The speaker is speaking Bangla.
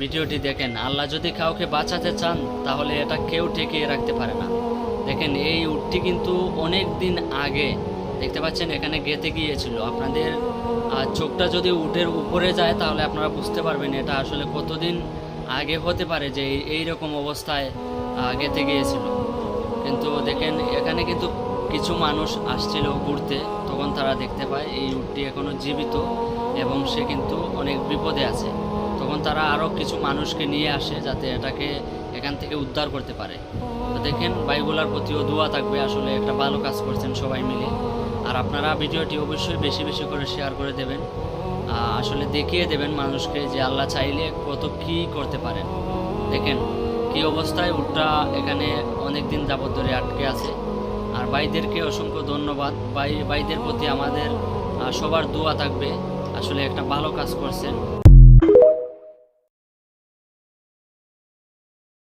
ভিডিওটি দেখেন, আল্লাহ যদি কাউকে বাঁচাতে চান তাহলে এটা কেউ ঠেকিয়ে রাখতে পারে না। দেখেন এই উটটি কিন্তু অনেক দিন আগে দেখতে পাচ্ছেন এখানে গেঁথে গিয়েছিল। আপনাদের চোখটা যদি উটের উপরে যায় তাহলে আপনারা বুঝতে পারবেন এটা আসলে কতদিন আগে হতে পারে যে এই রকম অবস্থায় গেঁথে গিয়েছিল। কিন্তু দেখেন এখানে কিন্তু কিছু মানুষ আসছিল ঘুরতে, তখন তারা দেখতে পায় এই উটটি এখনও জীবিত এবং সে কিন্তু অনেক বিপদে আছে। তখন তারা আরও কিছু মানুষকে নিয়ে আসে যাতে এটাকে এখান থেকে উদ্ধার করতে পারে। তো দেখেন ভাইগুলার প্রতিও দোয়া থাকবে, আসলে একটা ভালো কাজ করছেন সবাই মিলে। আর আপনারা ভিডিওটি অবশ্যই বেশি বেশি করে শেয়ার করে দেবেন, আসলে দেখিয়ে দেবেন মানুষকে যে আল্লাহ চাইলে কত কী করতে পারেন। দেখেন কী অবস্থায় উটটা এখানে অনেক দিন যাবত ধরে আটকে আছে। আর ভাইদেরকে অসংখ্য ধন্যবাদ। ভাইদের প্রতি আমাদের সবার দোয়া থাকবে, আসলে একটা ভালো কাজ করছেন।